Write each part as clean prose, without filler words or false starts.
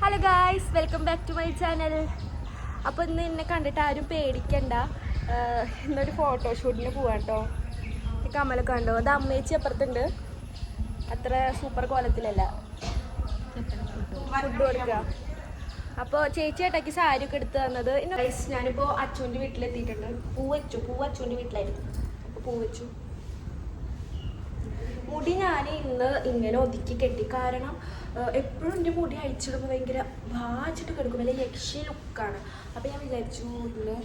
Hello guys, welcome back to my channel. അപ്പോൾ ഇന്ന് എന്നെ കണ്ടിട്ട് ആരും പേടിക്കണ്ട. ഇന്നൊരു ഫോട്ടോഷൂട്ടിന് പോവാം കേട്ടോ. ഈ കമലൊക്കെ കണ്ടോ? അത് അമ്മേച്ചി അപ്പുറത്തുണ്ട്. അത്ര സൂപ്പർ കോലത്തിലല്ല ഫുഡ് കൊടുക്കുക. അപ്പോൾ ചേച്ചി ഏട്ടാക്കി സാരി ഒക്കെ എടുത്ത് തന്നത്. ഞാനിപ്പോൾ അച്ചുവിൻ്റെ വീട്ടിലെത്തിയിട്ടുണ്ട്. പൂ അച്ചുവിൻ്റെ വീട്ടിലായിരുന്നു. അപ്പോൾ പൂ വെച്ചു. മുടി ഞാൻ ഇന്ന് ഇങ്ങനെ ഒതുക്കി കെട്ടി. കാരണം എപ്പോഴും എൻ്റെ മുടി അഴിച്ചിടുമ്പോൾ ഭയങ്കര വാച്ചിട്ട് കിടക്കും, വലിയ യക്ഷി ലുക്കാണ്. അപ്പോൾ ഞാൻ വിചാരിച്ചു ഇന്ന്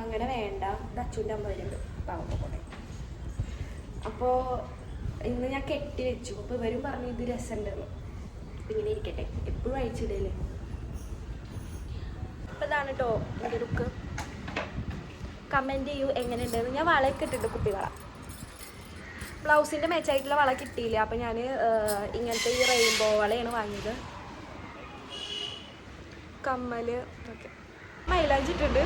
അങ്ങനെ വേണ്ട, ഇത് അച്ചുവിൻ്റെ അമ്മ വരുന്നുണ്ട് പാവപ്പോൾ കൂടെ. അപ്പോൾ ഇന്ന് ഞാൻ കെട്ടി വെച്ചു. അപ്പോൾ ഇവരും പറഞ്ഞു ഇത് രസമുണ്ടെന്ന്. അപ്പം ഇങ്ങനെ ഇരിക്കട്ടെ, എപ്പോഴും അഴിച്ചിടല്ലേ. അപ്പോൾ ഇതാണ് കേട്ടോ എൻ്റെ ലുക്ക്. കമൻറ്റ് ചെയ്യൂ എങ്ങനെയുണ്ടെന്ന്. ഞാൻ വളയൊക്കെ ഇട്ടിട്ട് കുപ്പി വള. ബ്ലൗസിൻ്റെ മെച്ചായിട്ടുള്ള വള കിട്ടിയില്ല. അപ്പം ഞാൻ ഇങ്ങനത്തെ ഈ റെയിൻബോ വളയാണ് വാങ്ങിയത്. കമ്മല് ഓക്കെ. മൈലാഞ്ചി ഇട്ടിട്ടുണ്ട്.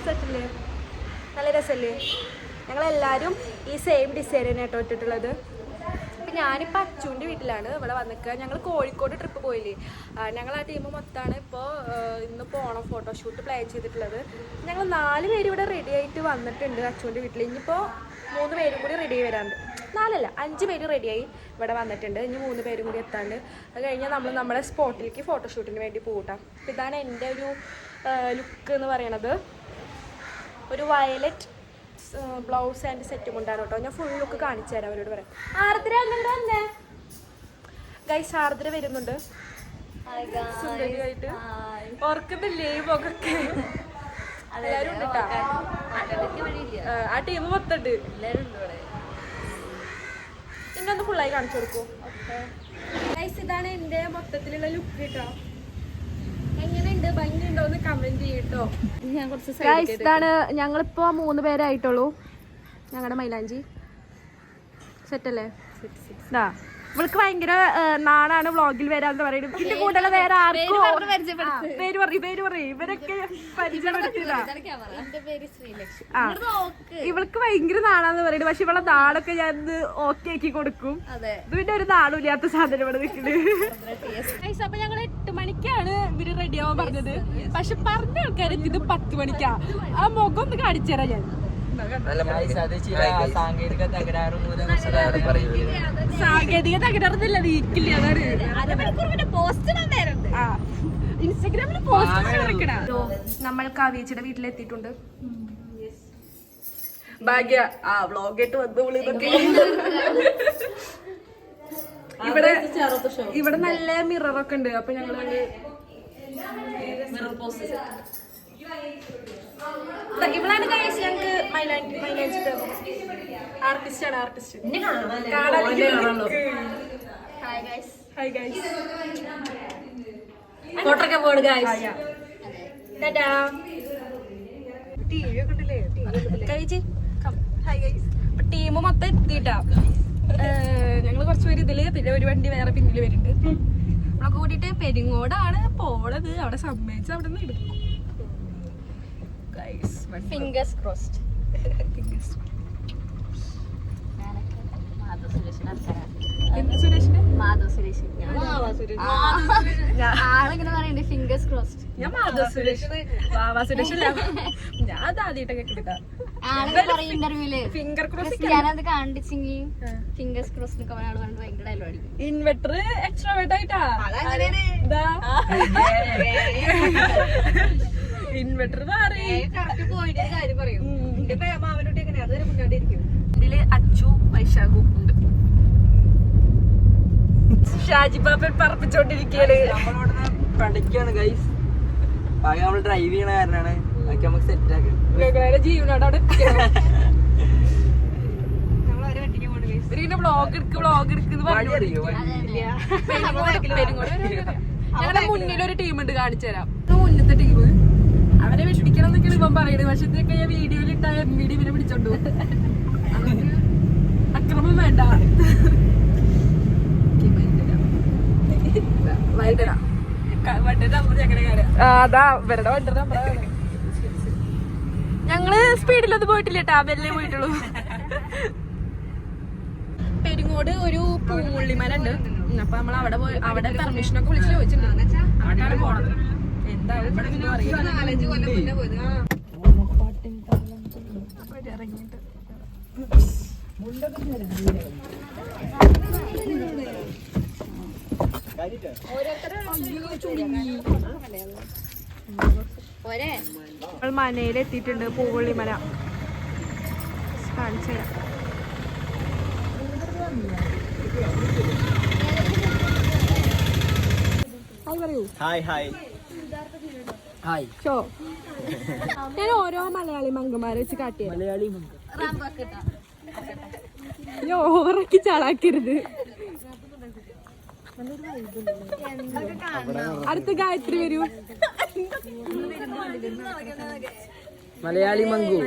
സെറ്റല്ലേ? നല്ല രസമല്ലേ? ഞങ്ങളെല്ലാവരും ഈ സെയിം ഡിസൈനാണ് കേട്ടോ ഇട്ടിട്ടുള്ളത്. അപ്പം ഞാനിപ്പോൾ അച്ചുവിൻ്റെ വീട്ടിലാണ് ഇവിടെ വന്നിക്കുക. ഞങ്ങൾ കോഴിക്കോട് ട്രിപ്പ് പോയില്ലേ, ഞങ്ങൾ ആ ടീം മൊത്തമാണ് ഇപ്പോൾ ഇന്ന് പോകണം ഫോട്ടോഷൂട്ട് പ്ലാൻ ചെയ്തിട്ടുള്ളത്. ഞങ്ങൾ 4 പേര് ഇവിടെ റെഡി ആയിട്ട് വന്നിട്ടുണ്ട് അച്ചുവിൻ്റെ വീട്ടിൽ. ഇനിയിപ്പോൾ 3 പേരും കൂടി റെഡി ആയി വരാണ്ട്. 4 അല്ല 5 പേര് റെഡിയായി ഇവിടെ വന്നിട്ടുണ്ട്. ഇനി 3 പേരും കൂടി എത്താണ്ട്. അത് കഴിഞ്ഞാൽ നമ്മൾ നമ്മുടെ സ്പോട്ടിലേക്ക് ഫോട്ടോഷൂട്ടിന് വേണ്ടി പോകട്ടാം. അപ്പം ഇതാണ് എൻ്റെ ഒരു ലുക്ക് എന്ന് പറയണത്. ഒരു വയലറ്റ് ബ്ലൗസ് ആൻഡ് സെറ്റ് കൊണ്ടാണ് കേട്ടോ. ഞാൻ ഫുൾ ലുക്ക് കാണിച്ചു തരാം. അവരോട് പറയാം. ആർദ്ര വന്നേ ഗൈസ്, ആർദ്ര വരുന്നുണ്ട് സുന്ദരിയായിട്ട്. ഓർക്കുന്നില്ലേ ഈ മുഖൊക്കെ? എല്ലാവരും ഉണ്ട് കേട്ടോ. ആ ടീം മൊത്തമുണ്ട്. ഇന്നൊന്ന് ഫുള്ളായി കാണിച്ചു കൊടുക്കൂ. ഗൈസ്, ഇതാണ് എൻ്റെ മൊത്തത്തിലുള്ള ലുക്ക് കേട്ടോ. എങ്ങനെയുണ്ട്, ഭംഗിയുണ്ടോ എന്ന് കമന്റ് ചെയ്യട്ടോ. ഇതാണ് ഞങ്ങളിപ്പോ 3 പേരായിട്ടുള്ളൂ. ഞങ്ങളുടെ മൈലാഞ്ചി സെറ്റല്ലേ? ഇവൾക്ക് ഭയങ്കര നാടാണ് വ്ളോഗിൽ വരാന്ന് പറയുന്നത്. ഇതിന്റെ കൂടെ വേറെ ആർക്കും പേര് പറയും. ഇവരൊക്കെ പരിചയപ്പെടുത്തിയതാ. ഇവൾക്ക് ഭയങ്കര നാടാന്ന് പറയുന്നത്. പക്ഷെ ഇവളെ നാടൊക്കെ ഞാൻ ഓക്കെ ആക്കി കൊടുക്കും. ഇത് പിന്നെ ഒരു നാടും ഇല്ലാത്ത സാധനം ഇവിടെ നിൽക്കുന്നത്. അപ്പൊ ഞങ്ങൾ 8 മണിക്കാണ് ഇവര് റെഡി ആവാൻ പറഞ്ഞത്. പക്ഷെ പറഞ്ഞ ആൾക്കാരെ ഇത് 10 മണിക്കാ. ആ മുഖം ഒന്ന് കാണിച്ചു തരാം ഞാൻ. സാങ്കേതിക തകരാറൊന്നുമില്ല, നീക്കില്ല. ഇൻസ്റ്റാഗ്രാമിൽ പോസ്റ്റ്. നമ്മൾ കാവ്യേച്ചിയുടെ വീട്ടിലെത്തിയിട്ടുണ്ട്. ഭാഗ്യ വ്ളോഗായിട്ട് വന്നു. ഇതൊക്കെ ഇവിടെ നല്ല മിററൊക്കെ ഉണ്ട്. അപ്പൊ ഞങ്ങള് ഇവളാണ് കഴിച്ച് ഞങ്ങക്ക് മൈലാഞ്ചി ആർട്ടിസ്റ്റാണ്. ആർട്ടിസ്റ്റ് ഫോട്ടോക്കെ പോണ് കഴിച്ച്. ടീം മൊത്തം എത്തിയിട്ടാ. ഞങ്ങള് കുറച്ച് പേര് ഇതില്, പിന്നെ ഒരു വണ്ടി വേറെ പിന്നില് വരുന്നുണ്ട്. നമ്മളൊക്കെ കൂട്ടിയിട്ട് പെരിങ്ങോടാണ് പോണത്. അവിടെ സമ്മതിച്ച് അവിടെ നിന്ന് എടുക്കും. Fingers crossed. ആളിങ്ങനെ പറയുന്നുണ്ട് ഫിംഗേഴ്സ് ക്രോസ്ഡ്. ഞാൻ മാധവ് സുരേഷ്, വാവാ സുരേഷ് അല്ല. ഞാൻ അത് ആദ്യമായിട്ടൊക്കെ കേട്ടാ ഇന്റർവ്യൂല് ഫിംഗർ ക്രോസ്. ഞാനത് കണ്ടിച്ചെങ്കിൽ ഫിംഗേഴ്സ് ക്രോസ് എന്നൊക്കെ ആള് പറഞ്ഞിട്ട് ഭയങ്കര ഡയലോഗ് അടിക്കും. ഇൻവെർട്ടർ എക്സ്ട്രോവേർട്ട് ആയിട്ടാ. ഇൻവെർട്ടർ പോയിട്ട് കാര്യം പറയും. മാമനോട്ട് എങ്ങനെ അതുവരെ മുന്നോട്ട് ഇരിക്കും. ഇതില് അച്ചു വൈശാഖും ഉണ്ട്. ഷാജി പാപ്പൻ പറപ്പിച്ചോണ്ടിരിക്കുകയാണ്. പഠിക്കാണ് ഗൈസ്. നമ്മൾ ഡ്രൈവ് ചെയ്യണ കാരണമാണ് നമുക്ക് സെറ്റ് ആക്കാം. ജീവനോട് അവിടെ വ്ളോഗ് എടുക്കുന്നു. ഞങ്ങളുടെ മുന്നിലൊരു ടീമുണ്ട്, കാണിച്ചു തരാം. മുന്നത്തെ ടീം അവരെ വെട്ടിക്കണം എന്നൊക്കെയാണ് ഇവൻ പറയുന്നത്. പക്ഷെ ഇതൊക്കെ ഞാൻ വീഡിയോയിൽ ഇട്ട MVD ഇവനെ പിടിച്ചോണ്ടു. അക്രമം വേണ്ട. അതാ ഇവരുടെ വണ്ടി നമ്പറാണ്. ഞങ്ങള് സ്പീഡിലൊന്നും പോയിട്ടില്ല കേട്ടാ, ബെല്ലേ പോയിട്ടുള്ളൂ. പെരിങ്ങോട് ഒരു പൂമുള്ളിമല ഉണ്ട്. അപ്പൊ നമ്മൾ അവിടെ പോയി അവിടെ പെർമിഷനൊക്കെ വിളിച്ച് ചോദിച്ചിട്ടുണ്ട്. നമ്മൾ മനയിലെത്തിയിട്ടുണ്ട്, പൂവള്ളി മല കാണിച്ചു തരാം. ഷോ ഞാൻ ഓരോ മലയാളി മംഗന്മാരെ വെച്ച് കാട്ടിയത് ഓവറാക്കി ചാളാക്കരുത്. അടുത്ത ഗായത്രി വരൂ. മലയാളി മങ്കു.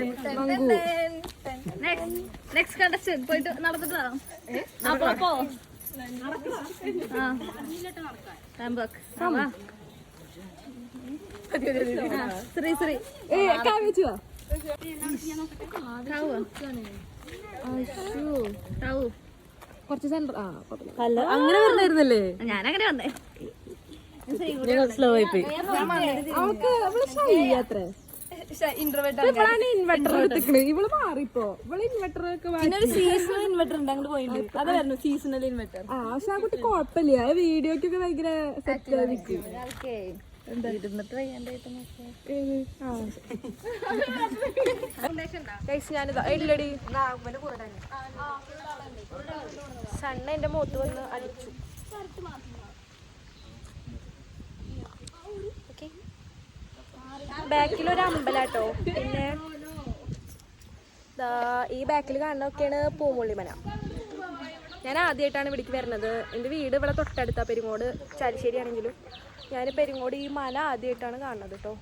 നെക്സ്റ്റ് കണ്ടസ്റ്റന്റ് പോയിട്ട് നടന്നിട്ട് അപ്പോ ശ്രീ ശ്രീ കാവ്യോ കുറച്ച് സെന്റർ അങ്ങനെ പറഞ്ഞായിരുന്നല്ലേ. ഞാനങ്ങനെ വന്നേ സ്ലോ ആയി പോയി. അവൾക്ക് അത്ര ഇൻവെർട്ടർ എടുത്തിക്കണ്. ഇവള് മാറിപ്പോ ഇവള് ഇൻവെർട്ടർ ഒക്കെ സീസണൽ ഇൻവെർട്ടർ ഉണ്ട് അങ്ങോട്ട് പോയിട്ട് അതായിരുന്നു സീസണൽ ഇൻവെർട്ടർ. പക്ഷെ ആ കുട്ടി കുഴപ്പമില്ല, വീഡിയോക്കൊക്കെ ഭയങ്കര സെറ്റ് ആയിരിക്കും. ഞാനിതാ ഇല്ലടി സണ്ണ എന്റെ മുഖത്ത് വന്ന് അടിച്ചു. ബാക്കിലൊരു അമ്പലാട്ടോ. പിന്നെ ഈ ബാക്കിൽ കാണുന്നതൊക്കെയാണ് പൂമുള്ളിമല. ഞാൻ ആദ്യമായിട്ടാണ് ഇവിടേക്ക് വരുന്നത്. എൻ്റെ വീട് ഇവിടെ തൊട്ടടുത്ത പെരിങ്ങോട് ചാലിശ്ശേരി ആണെങ്കിലും ഞാൻ പെരിങ്ങോട് ഈ മല ആദ്യമായിട്ടാണ് കാണുന്നത് കേട്ടോ.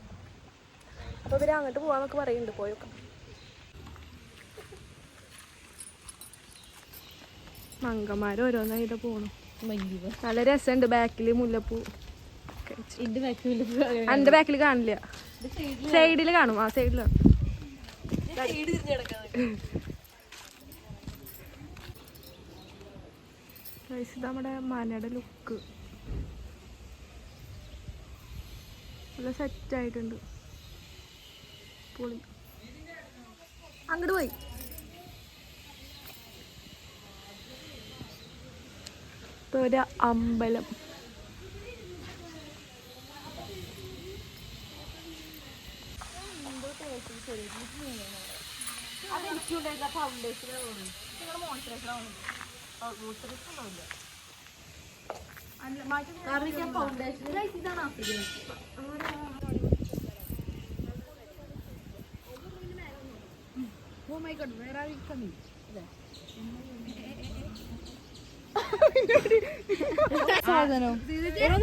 അപ്പോൾ ഇവർ അങ്ങോട്ട് പോകാമെന്നൊക്കെ പറയുന്നുണ്ട്. പോയൊക്കെ മങ്കന്മാർ ഓരോന്നായിട്ട് പോകണം. നല്ല രസമുണ്ട്. ബാക്കിൽ മുല്ലപ്പൂ. എന്റെ ബാക്കിൽ കാണില്ല, സൈഡില് കാണും. ആ സൈഡില് നമ്മുടെ മനയുടെ ലുക്ക് നല്ല സെറ്റ് ആയിട്ടുണ്ട്. പൊളി. അങ്ങോട്ട് പോയി ഒരു അമ്പലം. സാധനം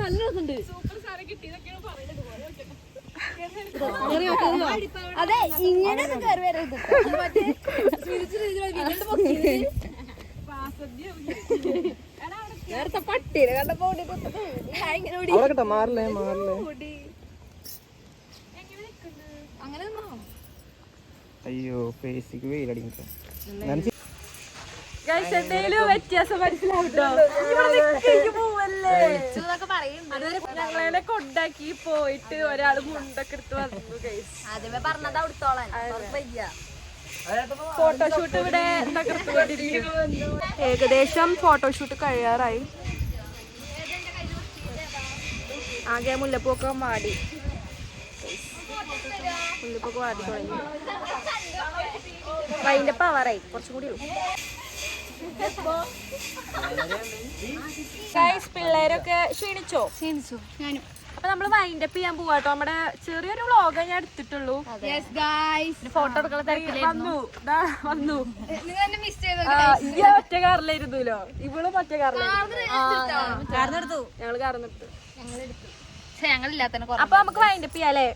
നല്ല രസമുണ്ട്. അതെ ഇങ്ങനെ നേരത്തെ പട്ടിനെ കണ്ടപ്പോ മാറില്ലേ മാറില്ലേ. അങ്ങനെ അയ്യോ ഫേസിക്ക് വെയിലടിക്കും. വ്യത്യാസം മനസ്സിലാവട്ടോ. ഞങ്ങളെ കൊണ്ടാക്കി പോയിട്ട് ഒരാള് മുണ്ടൊക്കെ എടുത്ത് വന്നു. ആദ്യമേ പറഞ്ഞത് അവിടുത്തോളാൻ ഫോട്ടോഷൂട്ട് ഇവിടെ തകർത്തുകൊണ്ടിരിക്കുന്നു. ഏകദേശം ഫോട്ടോഷൂട്ട് കഴിയാറായി. ആകെ മുല്ലപ്പൊക്കെ വാടി. മുല്ലപ്പൊക്കെ വാടി തുടങ്ങി. അതിന്റെ പവറായി കുറച്ചും കൂടി. പിള്ളേരൊക്കെ ക്ഷീണിച്ചോ? ഞാനും. അപ്പൊ നമ്മള് വൈൻഡപ്പ് ചെയ്യാൻ പോവാട്ടോ. നമ്മുടെ ചെറിയൊരു വ്ളോഗേ ഞാൻ എടുത്തിട്ടുള്ളൂ. ഫോട്ടോ എടുക്കുന്ന തിരക്കിലായിരുന്നു. വന്നു ഈ ഒറ്റ കാറിലായിരുന്നല്ലോ. ഇവളും ഒറ്റ കാറിലെടുത്തു. ഞങ്ങള് കാറിനെടുത്തു. അപ്പൊ നമുക്ക് വൈൻഡപ്പ് ചെയ്യാല്ലേ.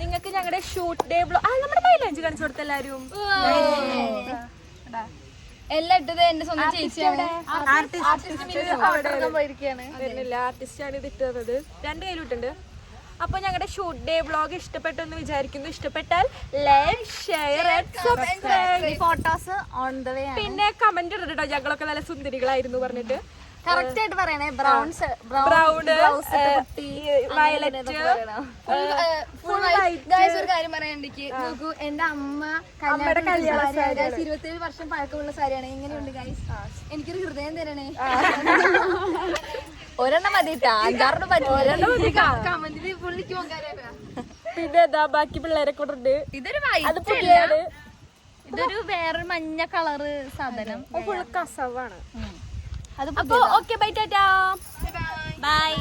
നിങ്ങക്ക് ഞങ്ങളുടെ ഷൂട്ട് ഡേ നമ്മുടെ മൈലാഞ്ചി കാണിച്ചു കൊടുത്ത എല്ലാരും. എല്ലാം ഇട്ടത് എന്റെ സ്വന്തം ചേച്ചിയാണ്. ആർട്ടിസ്റ്റാണ് ഇത് ഇട്ടത്. 2 കയ്യിലിട്ടുണ്ട്. അപ്പൊ ഞങ്ങളുടെ ഷൂട്ട് ഡേ വ്ളോഗ് ഇഷ്ടപ്പെട്ടെന്ന് വിചാരിക്കുന്നു. ഇഷ്ടപ്പെട്ടാൽ like, share, subscribe. Photos on the way. പിന്നെ കമന്റ് ഇടട്ടോ, ഞങ്ങളൊക്കെ നല്ല സുന്ദരികളായിരുന്നു പറഞ്ഞിട്ട്. കറക്റ്റ് ആയിട്ട് പറയണേ. Brown brown violet. ഒരു കാര്യം പറയാണ്ടെങ്കിൽ നോക്കൂ, എന്റെ അമ്മ കല്യാണ 27 വർഷം പഴക്കമുള്ള സാരിയാണ്. എങ്ങനെയുണ്ട് ഗൈസ്? എനിക്കൊരു ഹൃദയം തരണേ. ഒരെണ്ണം മതിട്ടാ, 5-6 പറ്റില്ല. കമന്റിൽ പുള്ളിക്ക് പിന്നെ എന്താ ബാക്കി പിള്ളേരെ കൊണ്ടുണ്ട്. ഇതൊരു അത് പുള്ളിയാണ്. ഇതൊരു വേറൊരു മഞ്ഞ കളറ് സാധനം. ഫുള്ള് കസവാണ്. അത് അപ്പൊ ഓക്കെ ബൈ ടാറ്റാ ബൈ.